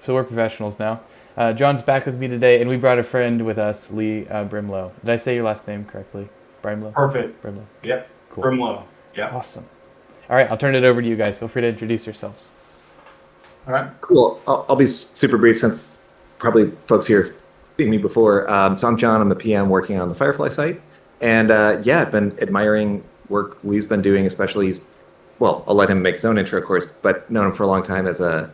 so we're professionals now. John's back with me today, and we brought a friend with us, Lee Brimelow. Did I say your last name correctly? Brimelow? Perfect. Brimelow. Yep. Cool. Brimelow. Yep. Awesome. All right, I'll turn it over to you guys. Feel free to introduce yourselves. All right. Cool. I'll be super brief since probably folks here have seen me before. So I'm John. I'm the PM working on the Firefly site. And yeah, I've been admiring work Lee's been doing, especially well, I'll let him make his own intro, of course, but known him for a long time as a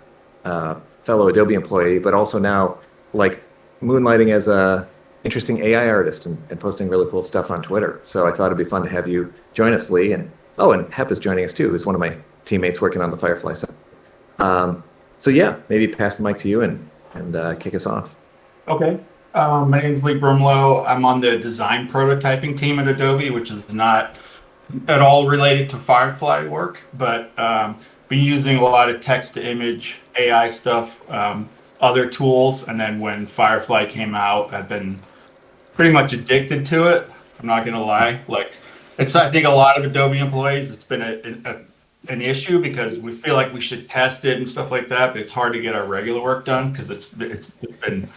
fellow Adobe employee, but also now like moonlighting as a interesting AI artist and posting really cool stuff on Twitter. So I thought it'd be fun to have you join us, Lee. And Hep is joining us too, who's one of my teammates working on the Firefly site. So yeah, maybe pass the mic to you and kick us off. Okay. My name is Lee Brimelow. I'm on the design prototyping team at Adobe, which is not at all related to Firefly work, but been using a lot of text to image AI stuff, other tools. And then when Firefly came out, I've been pretty much addicted to it. I'm not going to lie. Like I think a lot of Adobe employees, it's been an issue because we feel like we should test it and stuff like that, but it's hard to get our regular work done because it's been,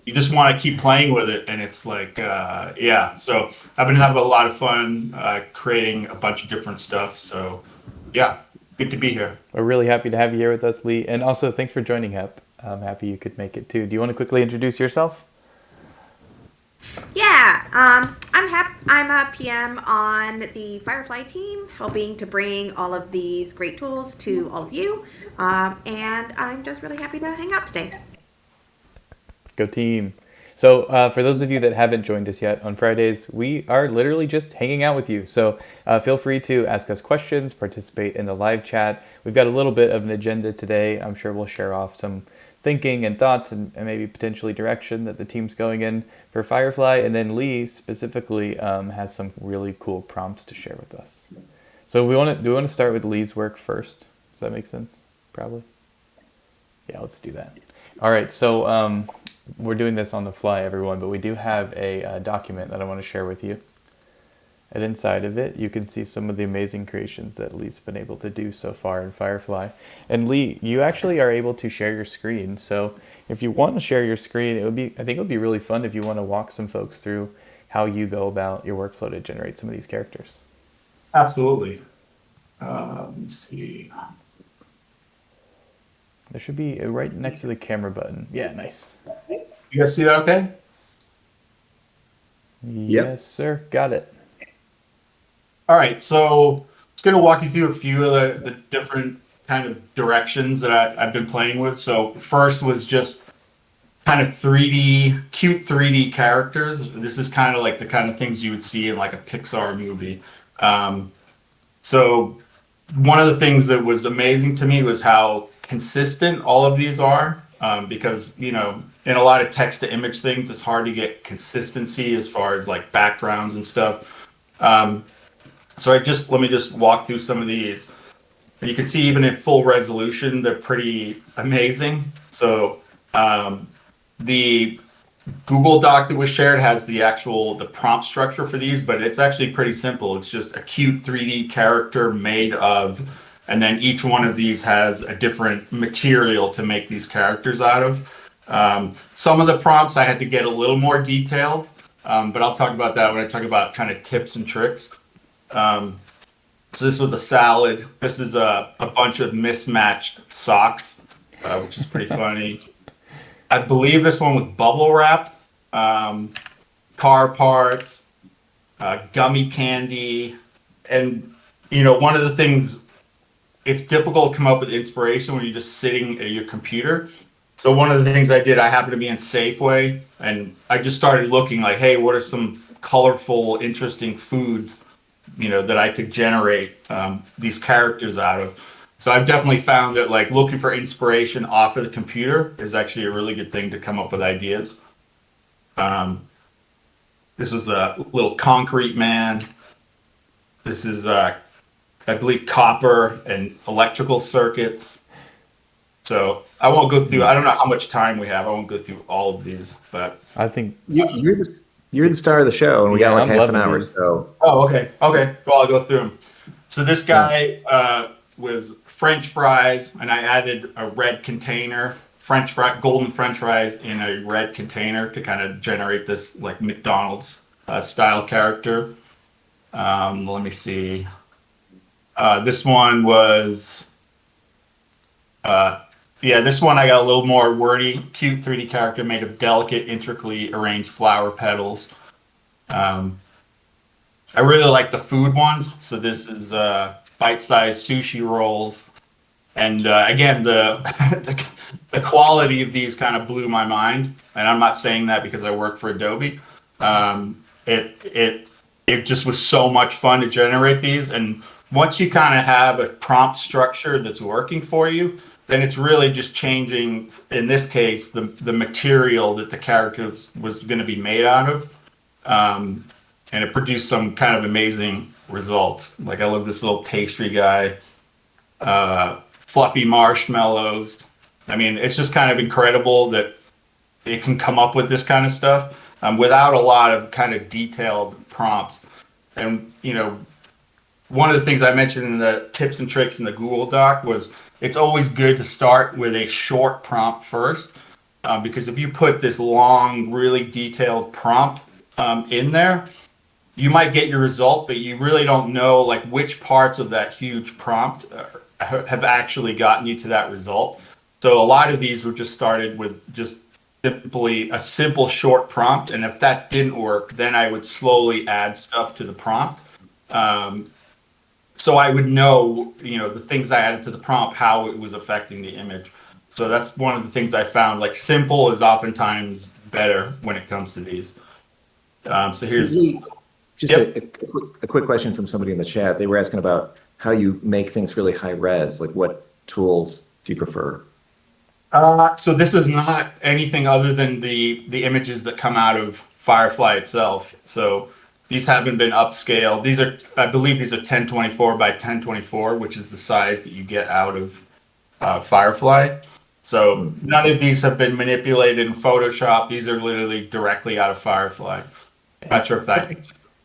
you just want to keep playing with it. And it's like, yeah, so I've been having a lot of fun creating a bunch of different stuff. So yeah, good to be here. We're really happy to have you here with us, Lee. And also, thanks for joining, Hep. I'm happy you could make it too. Do you want to quickly introduce yourself? Yeah, I'm a PM on the Firefly team, helping to bring all of these great tools to all of you. And I'm just really happy to hang out today. Go team. So for those of you that haven't joined us yet, on Fridays, we are literally just hanging out with you. So feel free to ask us questions, participate in the live chat. We've got a little bit of an agenda today. I'm sure we'll share off some thinking and thoughts and maybe potentially direction that the team's going in for Firefly. And then Lee specifically has some really cool prompts to share with us. So do we want to start with Lee's work first? Does that make sense? Probably. Yeah, let's do that. All right, so we're doing this on the fly, everyone, but we do have a document that I want to share with you. And inside of it, you can see some of the amazing creations that Lee's been able to do so far in Firefly. And Lee, you actually are able to share your screen. So if you want to share your screen, I think it would be really fun if you want to walk some folks through how you go about your workflow to generate some of these characters. Absolutely. Let me see. There should be right next to the camera button. Yeah, nice. You guys see that okay? Yes, sir. Got it. All right, so I'm just going to walk you through a few of the different kind of directions that I've been playing with. So first was just kind of cute 3D characters. This is kind of like the kind of things you would see in like a Pixar movie. So one of the things that was amazing to me was how consistent all of these are, because, you know, in a lot of text to image things, it's hard to get consistency as far as like backgrounds and stuff. So let me just walk through some of these. And you can see even in full resolution, they're pretty amazing. So the Google Doc that was shared has the prompt structure for these, but it's actually pretty simple. It's just a cute 3D character made of, and then each one of these has a different material to make these characters out of. Some of the prompts I had to get a little more detailed, but I'll talk about that when I talk about kind of tips and tricks. So this was a salad. This is a bunch of mismatched socks, which is pretty funny. I believe this one was bubble wrap, car parts, gummy candy. And, you know, one of the things, it's difficult to come up with inspiration when you're just sitting at your computer. So one of the things I did, I happened to be in Safeway, and I just started looking like, hey, what are some colorful, interesting foods, you know, that I could generate these characters out of. So I've definitely found that like looking for inspiration off of the computer is actually a really good thing to come up with ideas. This was a little concrete man. This is, I believe, copper and electrical circuits. So I won't go through, I don't know how much time we have. I won't go through all of these, but I think You're the star of the show, and we got like half an hour. So okay. Well, I'll go through them. So this guy was French fries, and I added a red container golden French fries in a red container to kind of generate this like McDonald's style character. Let me see. This one was, this one I got a little more wordy, cute 3D character made of delicate, intricately arranged flower petals. I really like the food ones. So this is bite-sized sushi rolls. And again, the quality of these kind of blew my mind. And I'm not saying that because I work for Adobe. It just was so much fun to generate these. And once you kind of have a prompt structure that's working for you, then it's really just changing, in this case, the material that the character was going to be made out of. And it produced some kind of amazing results. Like I love this little pastry guy, fluffy marshmallows. I mean, it's just kind of incredible that it can come up with this kind of stuff without a lot of kind of detailed prompts. And, one of the things I mentioned in the tips and tricks in the Google Doc was it's always good to start with a short prompt first, because if you put this long, really detailed prompt in there, you might get your result, but you really don't know like which parts of that huge prompt have actually gotten you to that result. So a lot of these were just started with just simply a simple short prompt, and if that didn't work, then I would slowly add stuff to the prompt. So I would know, the things I added to the prompt, how it was affecting the image. So that's one of the things I found. Like simple is oftentimes better when it comes to these. So here's just a quick question from somebody in the chat. They were asking about how you make things really high res. Like what tools do you prefer? So this is not anything other than the images that come out of Firefly itself. So these haven't been upscaled. I believe these are 1024 by 1024, which is the size that you get out of Firefly. So none of these have been manipulated in Photoshop. These are literally directly out of Firefly. Not sure if that...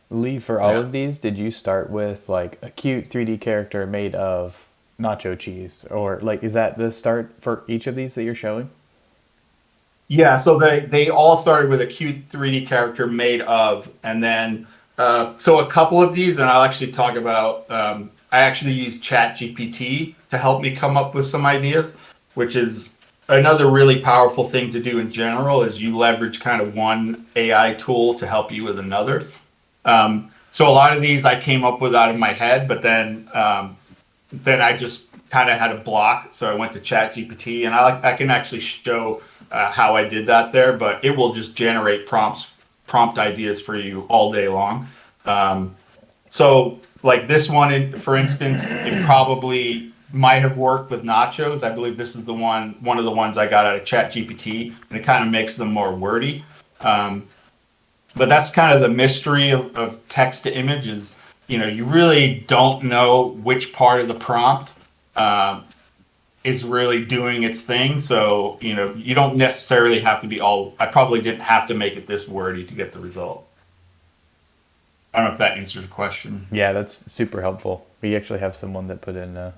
Lee, for all of these, did you start with like a cute 3D character made of nacho cheese? Or like, is that the start for each of these that you're showing? Yeah, so they all started with a cute 3D character made of, and then, so a couple of these, and I'll actually talk about, I actually used ChatGPT to help me come up with some ideas, which is another really powerful thing to do in general, is you leverage kind of one AI tool to help you with another. So a lot of these I came up with out of my head, but then I just kind of had a block. So I went to ChatGPT, and I can actually show how I did that there, but it will just generate prompt ideas for you all day long. So like this one, for instance, it probably might have worked with nachos. I believe this is one of the ones I got out of ChatGPT, and it kind of makes them more wordy. But that's kind of the mystery of text to image is, you really don't know which part of the prompt is really doing its thing. So, you don't necessarily have to be I probably didn't have to make it this wordy to get the result. I don't know if that answers the question. Yeah, that's super helpful. We actually have someone that put in,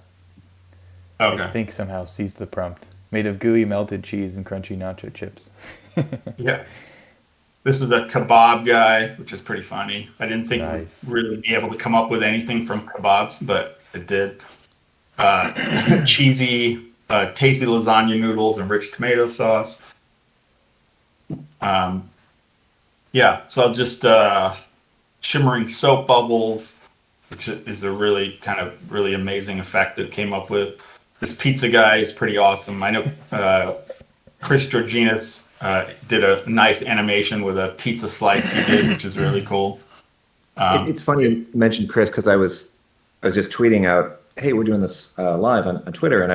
I think somehow seized the prompt. Made of gooey melted cheese and crunchy nacho chips. Yeah. This is a kebab guy, which is pretty funny. I didn't think Nice. we'd really be able to come up with anything from kebabs, but it did. Cheesy, tasty lasagna noodles and rich tomato sauce. Yeah, so I'll just shimmering soap bubbles, which is a really amazing effect that it came up with. This pizza guy is pretty awesome. I know Chris Georginas did a nice animation with a pizza slice he did, which is really cool. It's funny you mentioned Chris, because I was just tweeting out, hey, we're doing this live on Twitter, and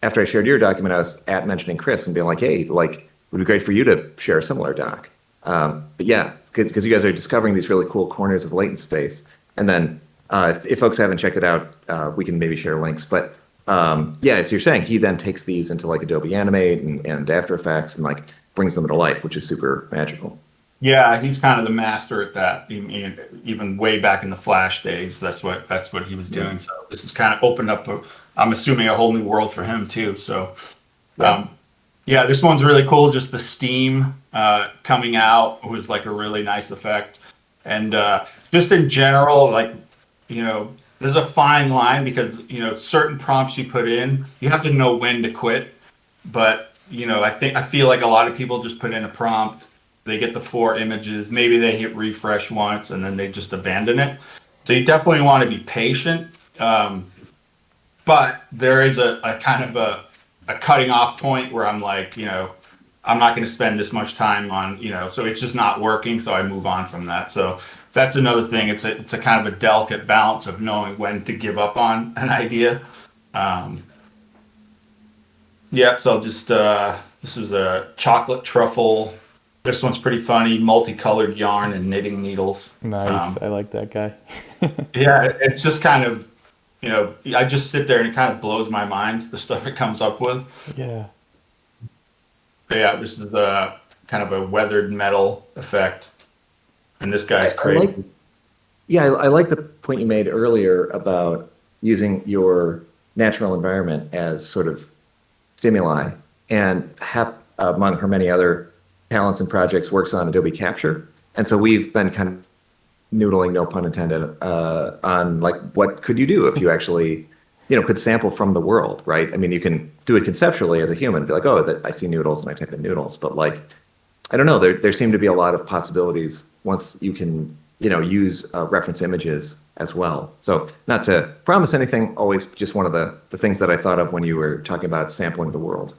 after I shared your document, I was mentioning Chris and being like, hey, like, it would be great for you to share a similar doc. But yeah, because you guys are discovering these really cool corners of latent space. And then if folks haven't checked it out, we can maybe share links. But yeah, as you're saying, he then takes these into like Adobe Animate and After Effects and like brings them to life, which is super magical. Yeah, he's kind of the master at that. Even way back in the Flash days, that's what he was doing. Yeah. So this has kind of opened up, I'm assuming, a whole new world for him too. So, Yeah, this one's really cool. Just the steam coming out was like a really nice effect. And just in general, like, there's a fine line because, certain prompts you put in, you have to know when to quit. But, I feel like a lot of people just put in a prompt, they get the 4 images, maybe they hit refresh once and then they just abandon it. So you definitely want to be patient. Um, but there is a kind of a cutting off point where I'm like, I'm not going to spend this much time on, so it's just not working. So I move on from that. So that's another thing. It's a kind of a delicate balance of knowing when to give up on an idea. Um, yeah. So just, this is a chocolate truffle. This one's pretty funny. Multicolored yarn and knitting needles. Nice. I like that guy. Yeah. It's just kind of, I just sit there and it kind of blows my mind, the stuff it comes up with. Yeah. But yeah, this is the kind of a weathered metal effect, and this I, guy's I like, crazy. yeah, I like the point you made earlier about using your natural environment as sort of stimuli. And Hap, among her many other talents and projects, works on Adobe Capture. And so we've been kind of noodling, no pun intended, on like what could you do if you actually, could sample from the world, right? I mean, you can do it conceptually as a human, be like, oh, that I see noodles and I type in noodles, but like, I don't know, there seem to be a lot of possibilities once you can, use reference images as well. So not to promise anything, always just one of the things that I thought of when you were talking about sampling the world.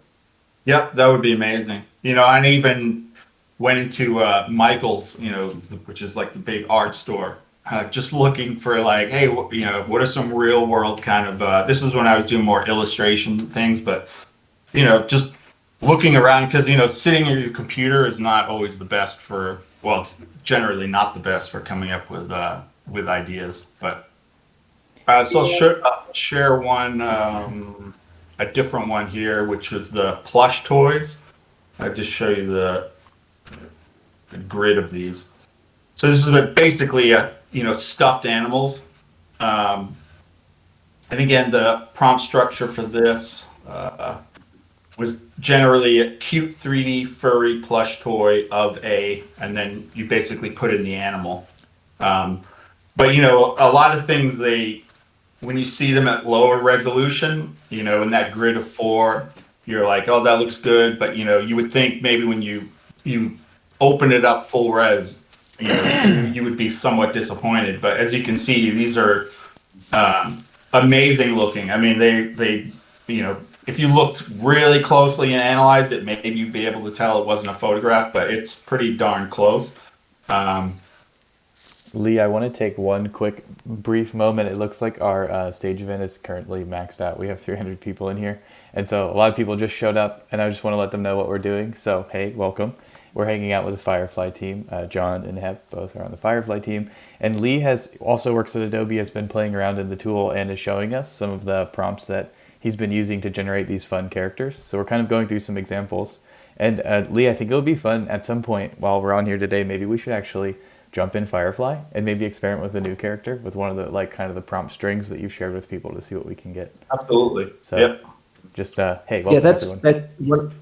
Yep, that would be amazing. And even went into Michael's, which is like the big art store, just looking for like, hey, what are some real world kind of. This is when I was doing more illustration things, but just looking around because sitting at your computer is not always the best for. Well, it's generally not the best for coming up with ideas. But so I'll share one, a different one here, which was the plush toys. I'll just show you the grid of these. So this is basically stuffed animals. Um, and again, the prompt structure for this was generally a cute 3D furry plush toy of and then you basically put in the animal. Um, but a lot of things when you see them at lower resolution, in that grid of 4, you're like, oh, that looks good. But you would think maybe when you open it up full res, you would be somewhat disappointed. But as you can see, these are um, amazing looking. I mean, they if you looked really closely and analyzed it, maybe you'd be able to tell it wasn't a photograph, but it's pretty darn close. Um, Lee, I want to take one quick brief moment. It looks like our stage event is currently maxed out. We have 300 people in here. And so a lot of people just showed up, and I just want to let them know what we're doing. So, hey, welcome. We're hanging out with the Firefly team. John and Hep both are on the Firefly team. And Lee has also works at Adobe, has been playing around in the tool and is showing us some of the prompts that he's been using to generate these fun characters. So we're kind of going through some examples. And Lee, I think it would be fun at some point while we're on here today, maybe we should actually jump in Firefly and maybe experiment with a new character with one of the like kind of the prompt strings that you've shared with people to see what we can get. Absolutely. So Yep. just hey, Yeah, welcome everyone.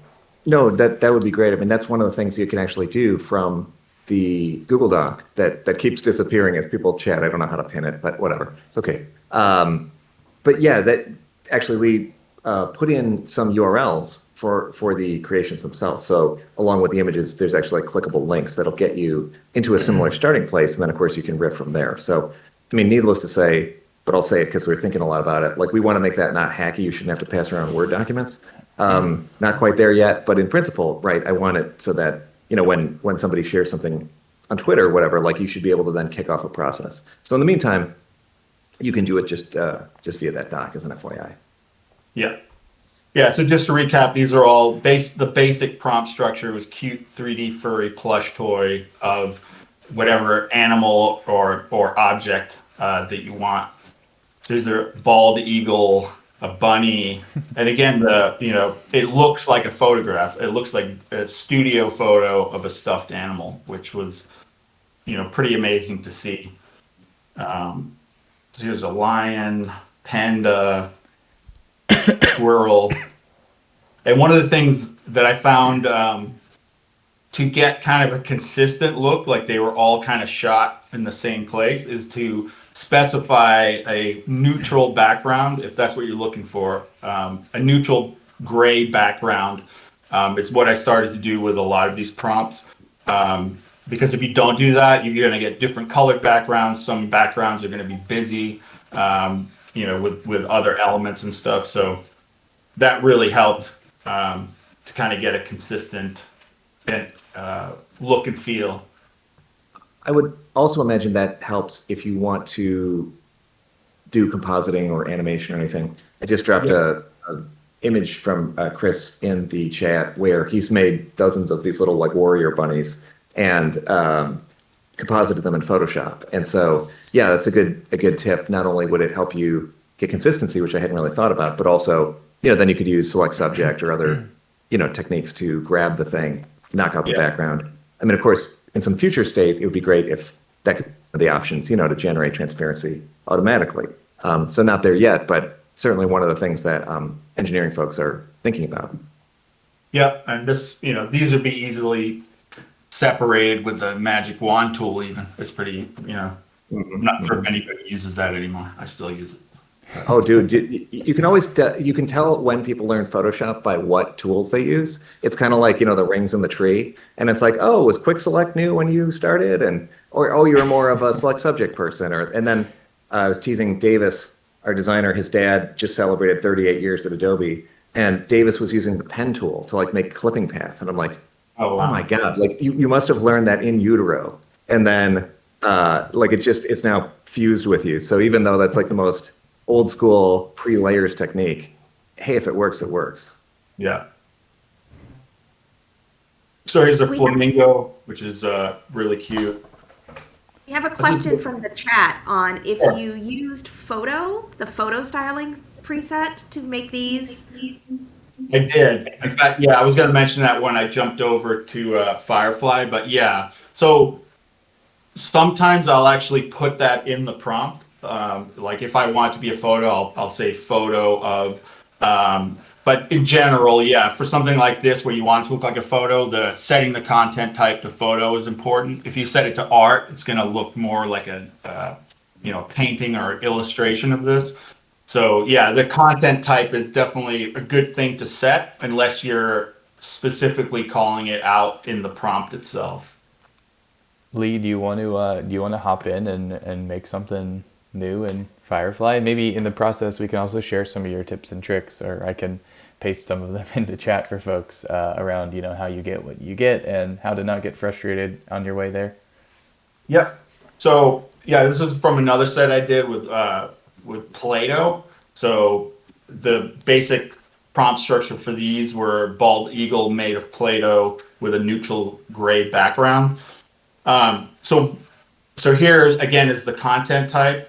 no, that would be great. I mean, that's one of the things you can actually do from the Google Doc that keeps disappearing as people chat. I don't know how to pin it, but whatever, it's okay. But yeah, that actually Lee put in some URLs for the creations themselves. So along with the images, there's actually like clickable links that'll get you into a similar starting place, and then of course you can riff from there. So I mean, needless to say, but I'll say it because we're thinking a lot about it. Like we want to make that not hacky. You shouldn't have to pass around Word documents. Not quite there yet, but in principle, right? I want it so that when somebody shares something on Twitter or whatever, like you should be able to then kick off a process. So in the meantime, you can do it just via that doc as an FYI. Yeah. Yeah. So just to recap, these are all the basic prompt structure was cute 3D furry plush toy of whatever animal or object that you want. So there's a bald eagle, a bunny, and again, it looks like a photograph. It looks like a studio photo of a stuffed animal, which was, pretty amazing to see. So here's a lion, panda, squirrel. And one of the things that I found to get kind of a consistent look, like they were all kind of shot in the same place, is to specify a neutral background, if that's what you're looking for. A neutral gray background is what I started to do with a lot of these prompts. Because if you don't do that, you're going to get different colored backgrounds. Some backgrounds are going to be busy, with other elements and stuff. So that really helped to kind of get a consistent look and feel. I would also imagine that helps if you want to do compositing or animation or anything. I just dropped a image from Chris in the chat where he's made dozens of these little like warrior bunnies and composited them in Photoshop. And so, yeah, that's a good tip. Not only would it help you get consistency, which I hadn't really thought about, but also, then you could use select subject or other, techniques to grab the thing, knock out the background. I mean, of course, in some future state, it would be great if that could be the options, to generate transparency automatically. So not there yet, but certainly one of the things that engineering folks are thinking about. Yeah, and this, these would be easily separated with the magic wand tool. Even it's pretty, I'm not sure if anybody uses that anymore. I still use it. Oh, dude, you can always you can tell when people learn Photoshop by what tools they use. It's kind of like the rings in the tree, and it's like, oh, was Quick Select new when you started, or oh, you're more of a select subject person, and then I was teasing Davis, our designer. His dad just celebrated 38 years at Adobe, and Davis was using the pen tool to like make clipping paths, and I'm like, oh, wow. Oh my God, like you must have learned that in utero, and then it's now fused with you. So even though that's like the most old school pre-layers technique, hey, if it works, it works. Yeah. So here's a flamingo, which is really cute. We have a question from the chat on if you used the photo styling preset to make these. I did. In fact, I was going to mention that when I jumped over to Firefly, but yeah. So sometimes I'll actually put that in the prompt. Like if I want it to be a photo, I'll say photo of, but in general, for something like this where you want it to look like a photo, the setting the content type to photo is important. If you set it to art, it's going to look more like a, painting or illustration of this. So the content type is definitely a good thing to set unless you're specifically calling it out in the prompt itself. Lee, do you want to hop in and make something new in Firefly? Maybe in the process we can also share some of your tips and tricks, or I can paste some of them in the chat for folks around how you get what you get and how to not get frustrated on your way there. Yep. So this is from another set I did with Play-Doh. So the basic prompt structure for these were bald eagle made of Play-Doh with a neutral gray background. So here again is the content type.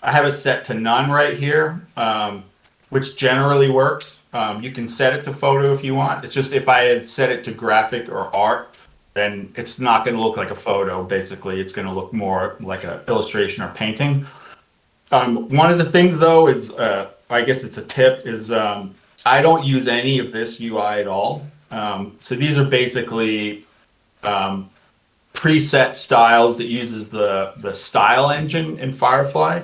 I have it set to none right here, which generally works. You can set it to photo if you want. It's just if I had set it to graphic or art, then it's not going to look like a photo. Basically, it's going to look more like an illustration or painting. One of the things though is, I guess it's a tip, is I don't use any of this UI at all. So these are basically preset styles that uses the style engine in Firefly.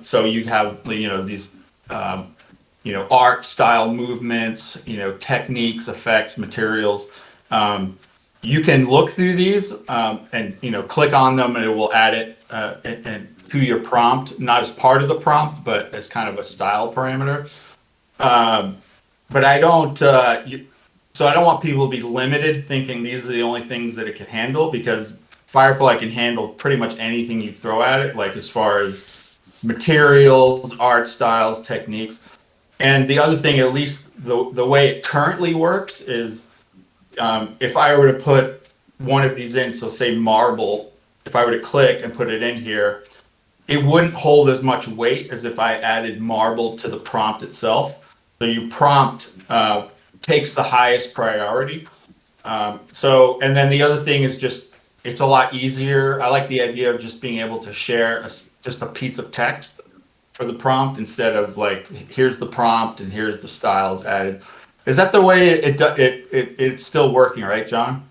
So you have these art style movements, techniques, effects, materials. You can look through these and click on them, and it will add it and to your prompt, not as part of the prompt, but as kind of a style parameter. But I don't. So I don't want people to be limited thinking these are the only things that it can handle, because Firefly can handle pretty much anything you throw at it, like as far as materials, art styles, techniques. And the other thing, at least the way it currently works, is if I were to put one of these in, so say marble, if I were to click and put it in here, it wouldn't hold as much weight as if I added marble to the prompt itself. So your prompt takes the highest priority. And then the other thing is just, it's a lot easier. I like the idea of just being able to share just a piece of text for the prompt, instead of like, here's the prompt and here's the styles added. Is that the way it's still working, right, John?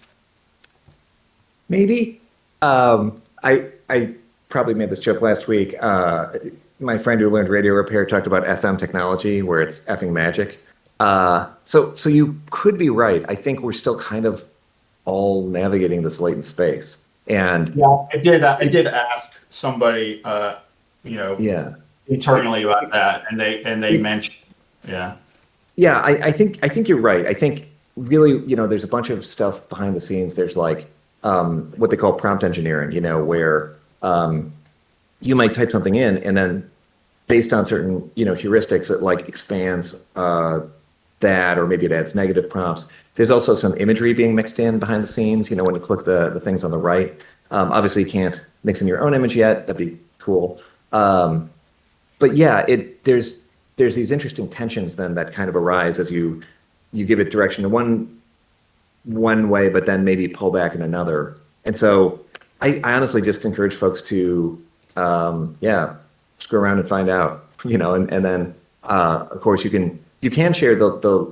Maybe. I probably made this joke last week. My friend who learned radio repair talked about FM technology, where it's effing magic. So you could be right. I think we're still kind of all navigating this latent space. And Yeah, I did ask somebody, yeah, internally about that, and they mentioned, yeah. yeah, I think you're right. I think really, there's a bunch of stuff behind the scenes. There's like what they call prompt engineering, where you might type something in and then based on certain, heuristics, it like expands that, or maybe it adds negative prompts. There's also some imagery being mixed in behind the scenes, when you click the things on the right. Obviously you can't mix in your own image yet. That'd be cool. But yeah, there's these interesting tensions then that kind of arise as you give it direction to one way, but then maybe pull back in another. And so I honestly just encourage folks to, screw around and find out, and then, of course you can share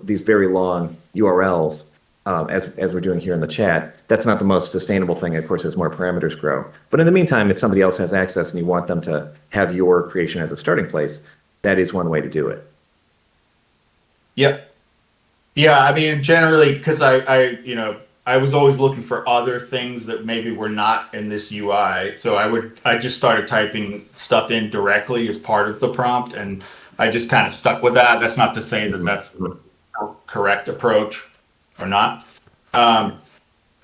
these very long URLs, as we're doing here in the chat. That's not the most sustainable thing, of course, as more parameters grow. But in the meantime, if somebody else has access and you want them to have your creation as a starting place, that is one way to do it. Yep. Yeah, I mean, generally, because I was always looking for other things that maybe were not in this UI. So I just started typing stuff in directly as part of the prompt, and I just kind of stuck with that. That's not to say that that's the correct approach or not.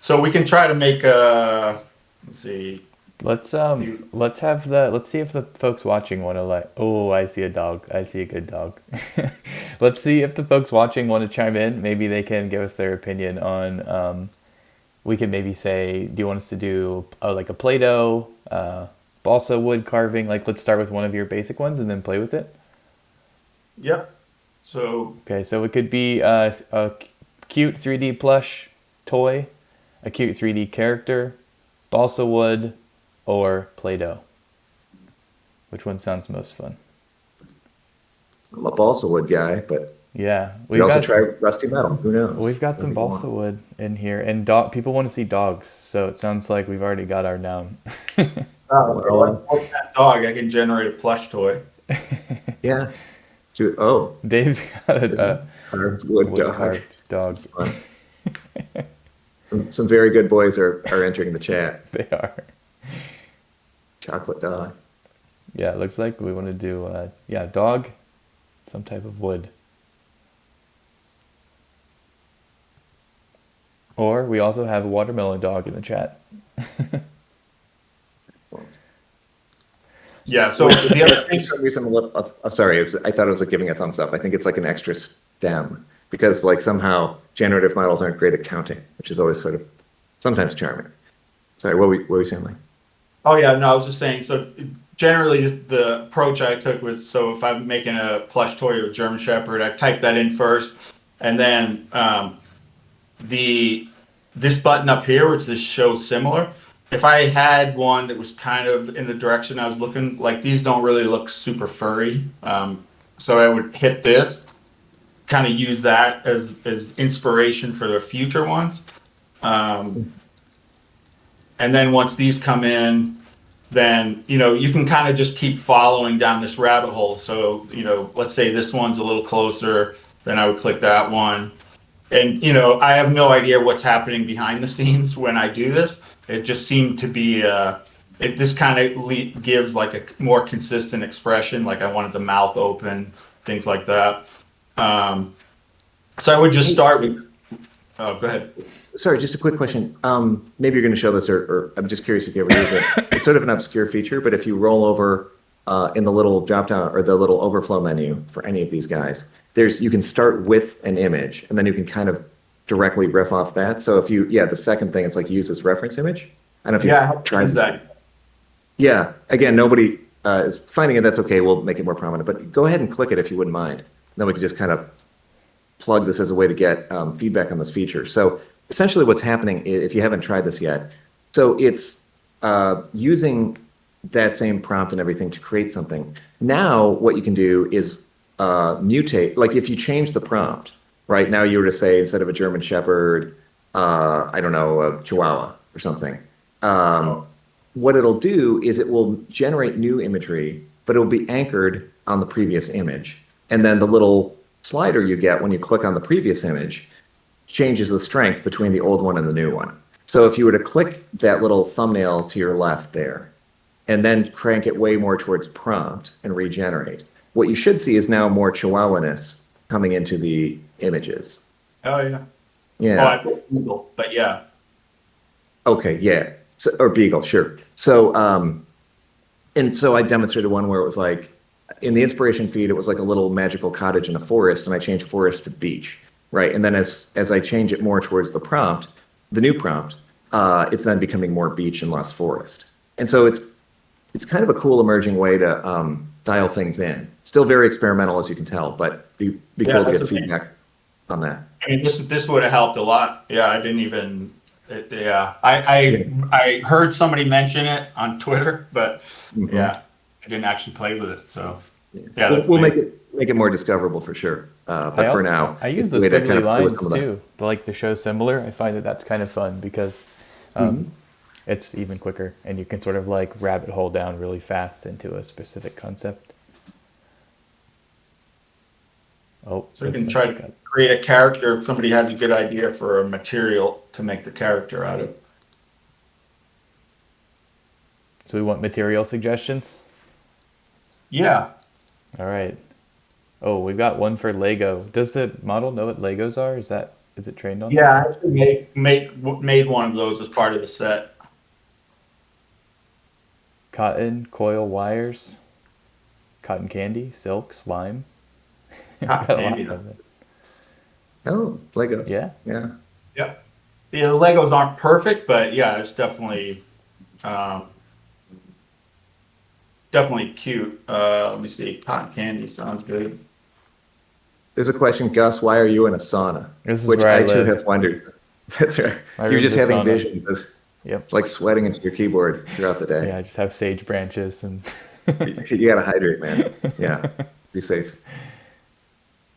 So we can try to make let's see. Let's see if the folks watching want to oh, I see a dog. I see a good dog. Let's see if the folks watching want to chime in. Maybe they can give us their opinion on, we could maybe say, do you want us to do like a Play-Doh, balsa wood carving? Like, let's start with one of your basic ones and then play with it. Yep. So. Okay, so it could be a cute 3D plush toy, a cute 3D character, balsa wood, or Play-Doh. Which one sounds most fun? I'm a balsa wood guy, but yeah, we also try rusty metal. Who knows? We've got some balsa wood in here, and people want to see dogs, so it sounds like we've already got our down. That dog, I can generate a plush toy. Yeah. Oh, Dave's got a carved wood dog. Some very good boys are entering the chat. They are. Chocolate dog. Yeah, it looks like we want to do dog, some type of wood. Or we also have a watermelon dog in the chat. Yeah, so the other thing. For some reason, sorry, I thought it was like giving a thumbs up. I think it's like an extra stem because like somehow generative models aren't great at counting, which is always sort of sometimes charming. Sorry, what were you saying, Lee? Oh yeah, no, I was just saying, so generally the approach I took was, so if I'm making a plush toy of a German Shepherd, I type that in first, and then this button up here, which this shows similar, if I had one that was kind of in the direction I was looking, like these don't really look super furry, so I would hit this, kind of use that as inspiration for the future ones. And then once these come in, then, you can kind of just keep following down this rabbit hole. So, let's say this one's a little closer, then I would click that one. And, I have no idea what's happening behind the scenes when I do this. It just seemed to be, this kind of gives like a more consistent expression. Like I wanted the mouth open, things like that. So I would just start with, oh, go ahead. Sorry, just a quick question. Maybe you're going to show this, or I'm just curious if you ever use it. It's sort of an obscure feature, but if you roll over in the little drop-down or the little overflow menu for any of these guys, you can start with an image, and then you can kind of directly riff off that. So if the second thing is like use this reference image. I don't know if you've tried that. Yeah, again, nobody is finding it. That's okay. We'll make it more prominent, but go ahead and click it if you wouldn't mind. Then we can just kind of plug this as a way to get feedback on this feature. So essentially what's happening, if you haven't tried this yet, so it's using that same prompt and everything to create something. Now what you can do is mutate, like if you change the prompt, right? Now you were to say, instead of a German Shepherd, I don't know, a Chihuahua or something. What it'll do is it will generate new imagery, but it'll be anchored on the previous image. And then the little slider you get when you click on the previous image changes the strength between the old one and the new one. So if you were to click that little thumbnail to your left there, and then crank it way more towards prompt and regenerate, what you should see is now more Chihuahua-ness coming into the images. Oh yeah. Yeah. Oh, I put Google, but yeah. Okay, yeah. So, or Beagle, sure. So, and so I demonstrated one where it was like, in the inspiration feed, it was like a little magical cottage in a forest, and I changed forest to beach, right? And then as I change it more towards the prompt, the new prompt, it's then becoming more beach and less forest. And so it's kind of a cool emerging way to dial things in. Still very experimental, as you can tell, but be cool to get feedback on that. I mean, this would have helped a lot. Yeah, I didn't even. I heard somebody mention it on Twitter, but yeah, I didn't actually play with it. So yeah, we'll make it more discoverable for sure. But for now, I use the squiggly lines too. Like the show similar. I find that's kind of fun because it's even quicker, and you can sort of like rabbit hole down really fast into a specific concept. Oh, so you can try to create a character if somebody has a good idea for a material to make the character out of. So we want material suggestions? Yeah. All right. Oh, we've got one for Lego. Does the model know what Legos are? Is it trained on? Yeah, I actually made one of those as part of the set. Cotton, coil wires, cotton candy, silk, slime. Cotton candy. Oh, Legos. Yeah. Yeah. Yeah, the Legos aren't perfect, but yeah, it's definitely cute. Let me see. Cotton candy sounds good. There's a question, Gus, why are you in a sauna? This is Which where I too live. have wondered. That's right. You're just having visions. Yep. Like sweating into your keyboard throughout the day. Yeah, I just have sage branches and You gotta hydrate, man. Yeah. Be safe.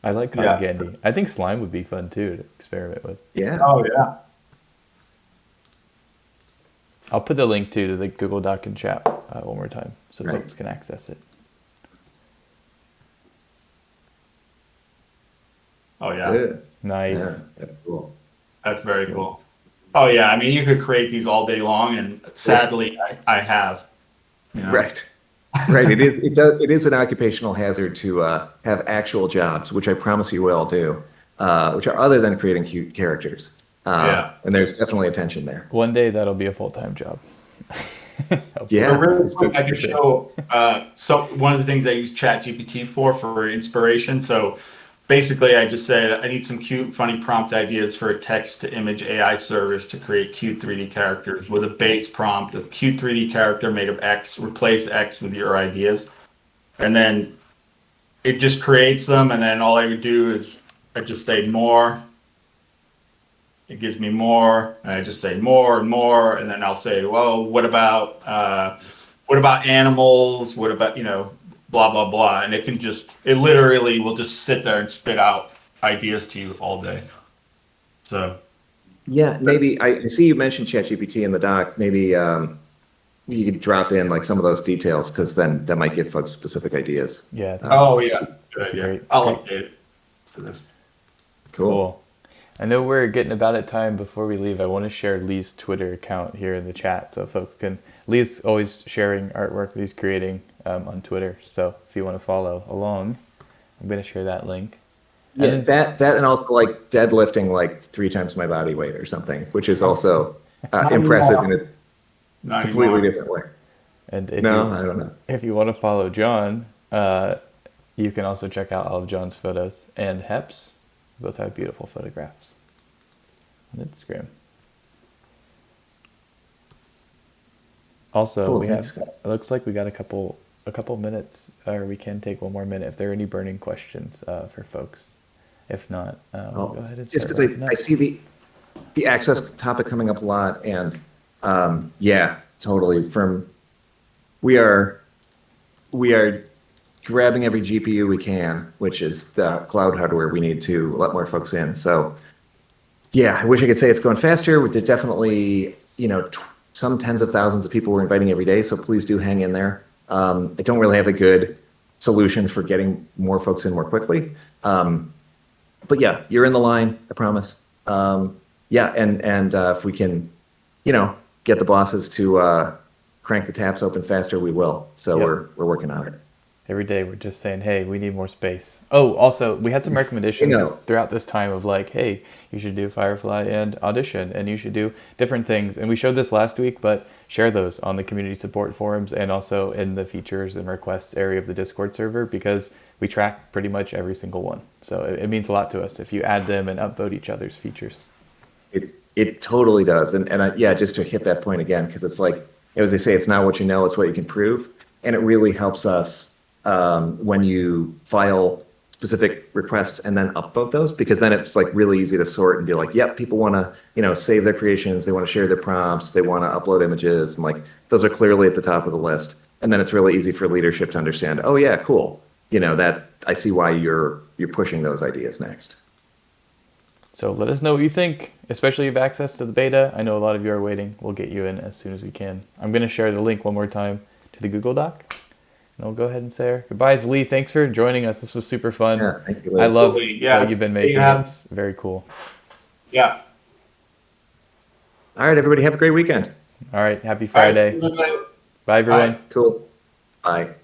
I like cotton candy. I think slime would be fun too to experiment with. Yeah. Oh yeah. I'll put the link to the Google Doc in chat one more time so folks can access it. Oh yeah. Good. Nice. Yeah, that's cool. That's very cool. Oh yeah, I mean you could create these all day long, and sadly I have. You know? Right. Right. It is an occupational hazard to have actual jobs, which I promise you will do, which are other than creating cute characters. And there's definitely a tension there. One day that'll be a full-time job. Yeah. So really quick, I could show. So one of the things I use ChatGPT for inspiration. So basically, I just said I need some cute, funny prompt ideas for a text-to-image AI service to create cute 3D characters with a base prompt of cute 3D character made of X. Replace X with your ideas, and then it just creates them. And then all I would do is I just say more. It gives me more, and I just say more and more, and then I'll say, well, what about animals? What about blah blah blah, and it literally will just sit there and spit out ideas to you all day. So yeah, maybe I see you mentioned ChatGPT in the doc. Maybe you could drop in like some of those details, because then that might give folks specific ideas. Yeah. Good idea. Great. I'll update it for this. Cool. I know we're getting about at time. Before we leave, I want to share Lee's Twitter account here in the chat so folks can. Lee's always sharing artwork that he's creating on Twitter. So if you want to follow along, I'm going to share that link. Yeah, and that and also like deadlifting like 3 times my body weight or something, which is also impressive in a completely different way. And I don't know. If you want to follow John, you can also check out all of John's photos and Hep's. Both have beautiful photographs on Instagram. Also, cool, it looks like we got a couple minutes, or we can take one more minute if there are any burning questions for folks. If not, we'll go ahead and start. Just because I see the access topic coming up a lot, and yeah, totally. We are grabbing every GPU we can, which is the cloud hardware we need to let more folks in. So yeah, I wish I could say it's going faster. There's definitely, some tens of thousands of people we're inviting every day. So please do hang in there. I don't really have a good solution for getting more folks in more quickly. But yeah, you're in the line, I promise. Yeah, and if we can, get the bosses to crank the taps open faster, we will. So we're working on it. Every day we're just saying, hey, we need more space. Oh, also, we had some recommendations throughout this time of like, hey, you should do Firefly and Audition, and you should do different things. And we showed this last week, but share those on the community support forums and also in the features and requests area of the Discord server, because we track pretty much every single one. So it means a lot to us if you add them and upvote each other's features. It totally does. And yeah, just to hit that point again, because it's like, as they say, it's not what you know, it's what you can prove. And it really helps us when you file specific requests and then upvote those, because then it's like really easy to sort and be like, yep, people want to, save their creations. They want to share their prompts. They want to upload images. And like, those are clearly at the top of the list. And then it's really easy for leadership to understand, oh yeah, cool. That I see why you're pushing those ideas next. So let us know what you think, especially if you have access to the beta. I know a lot of you are waiting. We'll get you in as soon as we can. I'm going to share the link one more time to the Google Doc. And we'll go ahead and say our goodbyes. Lee, thanks for joining us. This was super fun. Yeah, thank you, Lee. I love what you've been making. It's very cool. Yeah. All right, everybody, have a great weekend. All right, happy Friday. All right. Bye, everyone. Cool. Bye.